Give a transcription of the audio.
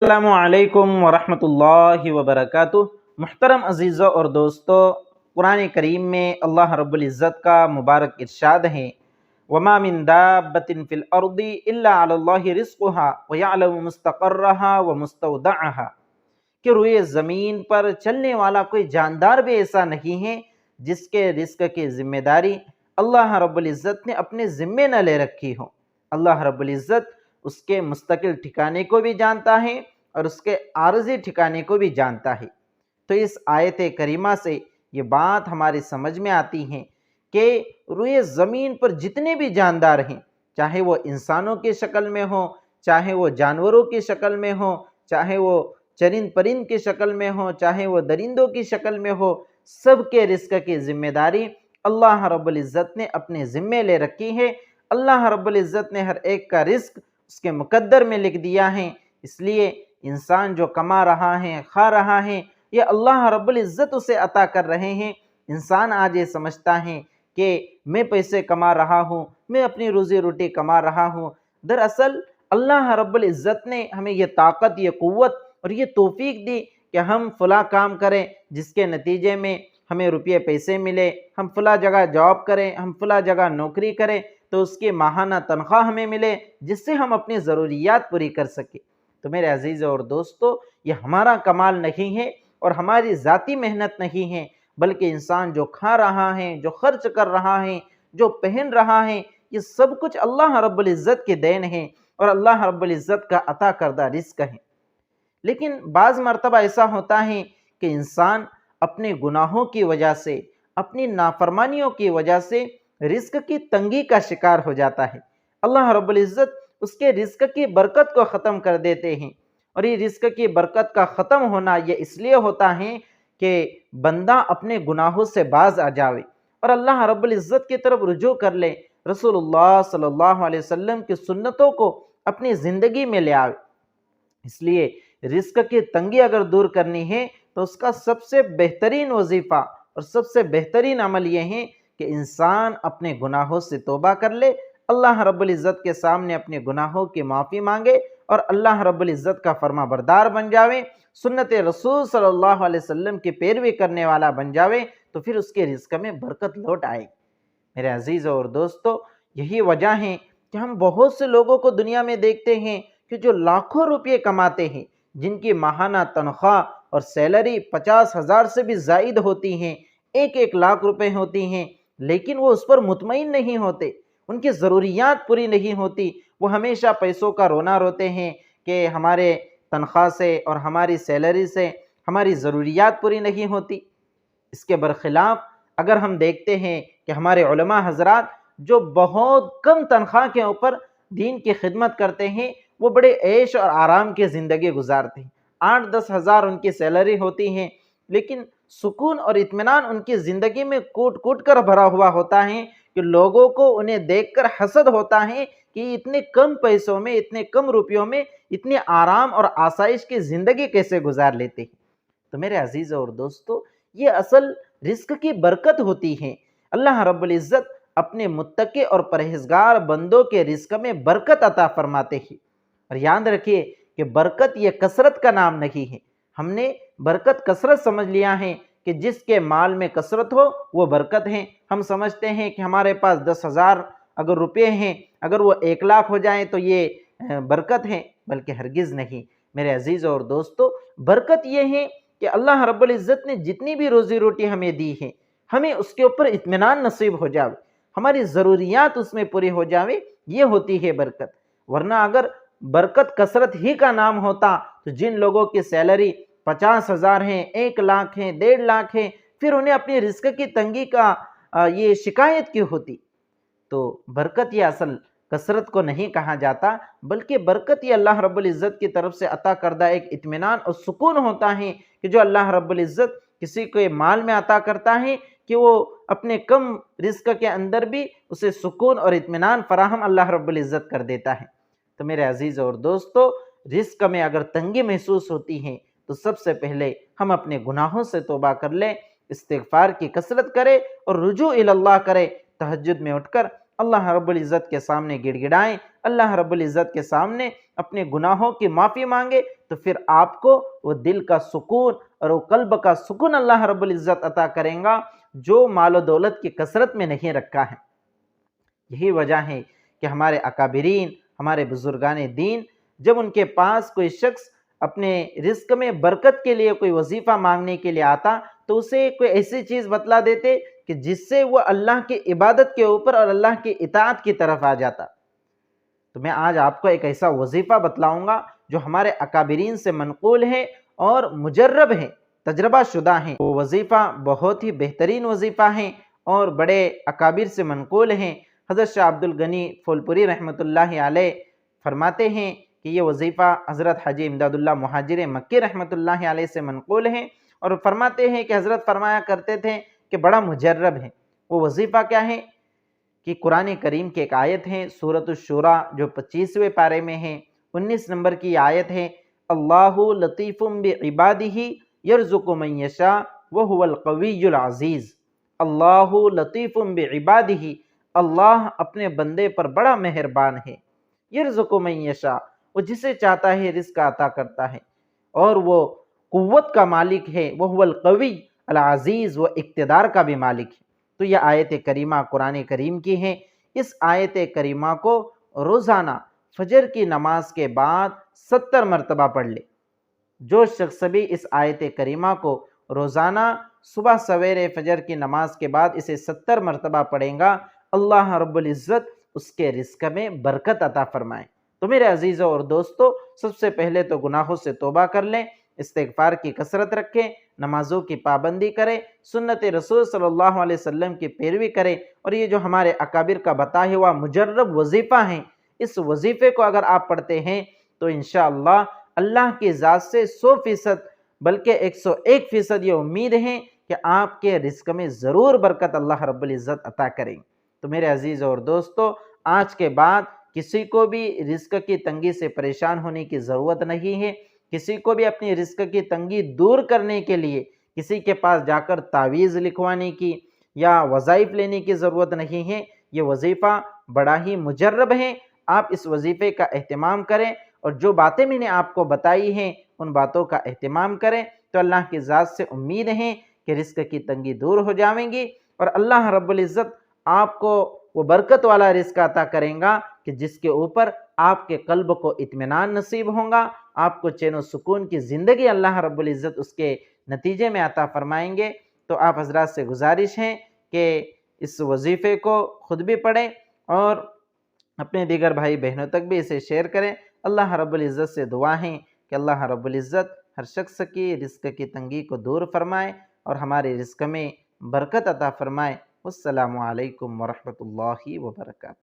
السلام علیکم ورحمۃ اللہ وبرکاتہ۔ محترم عزیزوں اور دوستو، قرآن کریم میں اللہ رب العزت کا مبارک ارشاد ہے، وَمَا مِن دَابَّةٍ فِي الْأَرْضِ إِلَّا عَلَى اللَّهِ رِزْقُهَا وَيَعْلَمُ مُسْتَقَرَّهَا وَمُسْتَوْدَعَهَا کہ روئے زمین پر چلنے والا کوئی جاندار بھی ایسا نہیں ہے جس کے رزق کی ذمہ داری اللہ رب العزت نے اپنے ذمے نہ لے رکھی ہو۔ اللہ رب العزت اس کے مستقل ٹھکانے کو بھی جانتا ہے اور اس کے عارضی ٹھکانے کو بھی جانتا ہے۔ تو اس آیت کریمہ سے یہ بات ہماری سمجھ میں آتی ہے کہ روئے زمین پر جتنے بھی جاندار ہیں، چاہے وہ انسانوں کی شکل میں ہوں، چاہے وہ جانوروں کی شکل میں ہوں، چاہے وہ چرند پرند کی شکل میں ہوں، چاہے وہ درندوں کی شکل میں ہو، سب کے رزق کی ذمہ داری اللہ رب العزت نے اپنے ذمے لے رکھی ہے۔ اللہ رب العزت نے ہر ایک کا رزق اس کے مقدر میں لکھ دیا ہے۔ اس لیے انسان جو کما رہا ہے، کھا رہا ہے، یہ اللہ رب العزت اسے عطا کر رہے ہیں۔ انسان آج یہ سمجھتا ہے کہ میں پیسے کما رہا ہوں، میں اپنی روزی روٹی کما رہا ہوں۔ دراصل اللہ رب العزت نے ہمیں یہ طاقت، یہ قوت اور یہ توفیق دی کہ ہم فلاں کام کریں جس کے نتیجے میں ہمیں روپیے پیسے ملے، ہم فلاں جگہ جاب کریں، ہم فلاں جگہ نوکری کریں تو اس کی ماہانہ تنخواہ ہمیں ملے جس سے ہم اپنی ضروریات پوری کر سکیں۔ تو میرے عزیزوں اور دوستو، یہ ہمارا کمال نہیں ہے اور ہماری ذاتی محنت نہیں ہے، بلکہ انسان جو کھا رہا ہے، جو خرچ کر رہا ہے، جو پہن رہا ہے، یہ سب کچھ اللہ رب العزت کی دین ہے اور اللہ رب العزت کا عطا کردہ رزق ہے۔ لیکن بعض مرتبہ ایسا ہوتا ہے کہ انسان اپنے گناہوں کی وجہ سے، اپنی نافرمانیوں کی وجہ سے رزق کی تنگی کا شکار ہو جاتا ہے۔ اللہ رب العزت اس کے رزق کی برکت کو ختم کر دیتے ہیں، اور یہ رزق کی برکت کا ختم ہونا یہ اس لیے ہوتا ہے کہ بندہ اپنے گناہوں سے باز آ جاوے اور اللہ رب العزت کی طرف رجوع کر لے، رسول اللہ صلی اللہ علیہ وسلم کی سنتوں کو اپنی زندگی میں لے آوے۔ اس لیے رزق کی تنگی اگر دور کرنی ہے تو اس کا سب سے بہترین وظیفہ اور سب سے بہترین عمل یہ ہے کہ انسان اپنے گناہوں سے توبہ کر لے، اللہ رب العزت کے سامنے اپنے گناہوں کی معافی مانگے اور اللہ رب العزت کا فرما بردار بن جاوے، سنت رسول صلی اللہ علیہ وسلم کی پیروی کرنے والا بن جاوے، تو پھر اس کے رزق میں برکت لوٹ آئے۔ میرے عزیزوں اور دوستو، یہی وجہ ہے کہ ہم بہت سے لوگوں کو دنیا میں دیکھتے ہیں کہ جو لاکھوں روپے کماتے ہیں، جن کی ماہانہ تنخواہ اور سیلری 50,000 سے بھی زائد ہوتی ہیں، 1,00,000 روپے ہوتی ہیں، لیکن وہ اس پر مطمئن نہیں ہوتے، ان کی ضروریات پوری نہیں ہوتی۔ وہ ہمیشہ پیسوں کا رونا روتے ہیں کہ ہمارے تنخواہ سے اور ہماری سیلری سے ہماری ضروریات پوری نہیں ہوتی۔ اس کے برخلاف اگر ہم دیکھتے ہیں کہ ہمارے علماء حضرات جو بہت کم تنخواہ کے اوپر دین کی خدمت کرتے ہیں، وہ بڑے عیش اور آرام کی زندگی گزارتے ہیں، 8-10 ہزار ان کی سیلری ہوتی ہیں، لیکن سکون اور اطمینان ان کی زندگی میں کوٹ کوٹ کر بھرا ہوا ہوتا ہے کہ لوگوں کو انہیں دیکھ کر حسد ہوتا ہے کہ اتنے کم پیسوں میں، اتنے کم روپیوں میں اتنے آرام اور آسائش کی زندگی کیسے گزار لیتے ہیں۔ تو میرے عزیزوں اور دوستو، یہ اصل رزق کی برکت ہوتی ہے۔ اللہ رب العزت اپنے متقی اور پرہیزگار بندوں کے رزق میں برکت عطا فرماتے ہیں۔ اور یاد رکھیے کہ برکت یہ کثرت کا نام نہیں ہے۔ ہم نے برکت کثرت سمجھ لیا ہے کہ جس کے مال میں کثرت ہو وہ برکت ہے۔ ہم سمجھتے ہیں کہ ہمارے پاس 10,000 اگر روپے ہیں، اگر وہ 1,00,000 ہو جائیں تو یہ برکت ہے، بلکہ ہرگز نہیں۔ میرے عزیزوں اور دوستو، برکت یہ ہے کہ اللہ رب العزت نے جتنی بھی روزی روٹی ہمیں دی ہے، ہمیں اس کے اوپر اطمینان نصیب ہو جاوے، ہماری ضروریات اس میں پوری ہو جاوے، یہ ہوتی ہے برکت۔ ورنہ اگر برکت کثرت ہی کا نام ہوتا تو جن لوگوں کی سیلری 50,000 ہیں، 1,00,000 ہیں، 1,50,000 ہیں، پھر انہیں اپنی رزق کی تنگی کا یہ شکایت کیوں ہوتی؟ تو برکت یہ اصل کثرت کو نہیں کہا جاتا، بلکہ برکت یہ اللہ رب العزت کی طرف سے عطا کردہ ایک اطمینان اور سکون ہوتا ہے کہ جو اللہ رب العزت کسی کو مال میں عطا کرتا ہے کہ وہ اپنے کم رزق کے اندر بھی اسے سکون اور اطمینان فراہم اللہ رب العزت کر دیتا ہے۔ تو میرے عزیز اور دوستو، رزق میں اگر تنگی محسوس ہوتی ہے تو سب سے پہلے ہم اپنے گناہوں سے توبہ کر لیں، استغفار کی کثرت کرے اور رجوع اللہ کرے، تہجد میں اٹھ کر اللہ رب العزت کے سامنے گڑ گڑائیں، اللہ رب العزت کے سامنے اپنے گناہوں کی معافی مانگے، تو پھر آپ کو وہ دل کا سکون اور وہ قلب کا سکون اللہ رب العزت عطا کریں گا جو مال و دولت کی کثرت میں نہیں رکھا ہے۔ یہی وجہ ہے کہ ہمارے اکابرین، ہمارے بزرگان دین، جب ان کے پاس کوئی شخص اپنے رزق میں برکت کے لیے کوئی وظیفہ مانگنے کے لیے آتا تو اسے کوئی ایسی چیز بتلا دیتے کہ جس سے وہ اللہ کی عبادت کے اوپر اور اللہ کی اطاعت کی طرف آ جاتا۔ تو میں آج آپ کو ایک ایسا وظیفہ بتلاؤں گا جو ہمارے اکابرین سے منقول ہے اور مجرب ہے، تجربہ شدہ ہیں۔ وہ وظیفہ بہت ہی بہترین وظیفہ ہیں اور بڑے اکابر سے منقول ہیں۔ حضرت شاہ عبد الغنی پھولپوری رحمۃ اللہ علیہ فرماتے ہیں کہ یہ وظیفہ حضرت حاجی امداد اللہ مہاجر مکی رحمۃ اللہ علیہ سے منقول ہے، اور فرماتے ہیں کہ حضرت فرمایا کرتے تھے کہ بڑا مجرب ہے۔ وہ وظیفہ کیا ہے کہ قرآن کریم کی ایک آیت ہے سورۃ الشورى جو 25ویں پارے میں ہے، 19 نمبر کی آیت ہے، اللہ لطیف بعبادہ یرزق من یشاء وہو القوی العزیز۔ اللہ لطیف بعبادہ، اللہ اپنے بندے پر بڑا مہربان ہے، یرزق من یشاء، وہ جسے چاہتا ہے رزق عطا کرتا ہے، اور وہ قوت کا مالک ہے، وہو القوی العزیز، وہ اقتدار کا بھی مالک ہے۔ تو یہ آیت کریمہ قرآن کریم کی ہے۔ اس آیت کریمہ کو روزانہ فجر کی نماز کے بعد 70 مرتبہ پڑھ لے۔ جو شخص بھی اس آیت کریمہ کو روزانہ صبح سویرے فجر کی نماز کے بعد اسے 70 مرتبہ پڑھیں گا، اللہ رب العزت اس کے رزق میں برکت عطا فرمائے۔ تو میرے عزیزوں اور دوستو، سب سے پہلے تو گناہوں سے توبہ کر لیں، استغفار کی کثرت رکھیں، نمازوں کی پابندی کریں، سنت رسول صلی اللہ علیہ وسلم کی پیروی کریں، اور یہ جو ہمارے اکابر کا بتایا ہوا مجرب وظیفہ ہیں، اس وظیفے کو اگر آپ پڑھتے ہیں تو انشاءاللہ اللہ کی ذات سے 100% بلکہ 101% یہ امید ہے کہ آپ کے رزق میں ضرور برکت اللہ رب العزت عطا کریں۔ تو میرے عزیز اور دوستو، آج کے بعد کسی کو بھی رزق کی تنگی سے پریشان ہونے کی ضرورت نہیں ہے۔ کسی کو بھی اپنی رزق کی تنگی دور کرنے کے لیے کسی کے پاس جا کر تعویذ لکھوانے کی یا وظائف لینے کی ضرورت نہیں ہے۔ یہ وظیفہ بڑا ہی مجرب ہے، آپ اس وظیفے کا اہتمام کریں، اور جو باتیں میں نے آپ کو بتائی ہیں ان باتوں کا اہتمام کریں، تو اللہ کی ذات سے امید ہے کہ رزق کی تنگی دور ہو جائیں گی، اور اللہ رب العزت آپ کو وہ برکت والا رزق عطا کریں گا کہ جس کے اوپر آپ کے قلب کو اطمینان نصیب ہوگا، آپ کو چین و سکون کی زندگی اللہ رب العزت اس کے نتیجے میں عطا فرمائیں گے۔ تو آپ حضرات سے گزارش ہے کہ اس وظیفے کو خود بھی پڑھیں اور اپنے دیگر بھائی بہنوں تک بھی اسے شیئر کریں۔ اللہ رب العزت سے دعا ہے کہ اللہ رب العزت ہر شخص کی رزق کی تنگی کو دور فرمائے اور ہمارے رزق میں برکت عطا فرمائے۔ السلام علیکم ورحمۃ اللہ وبرکاتہ۔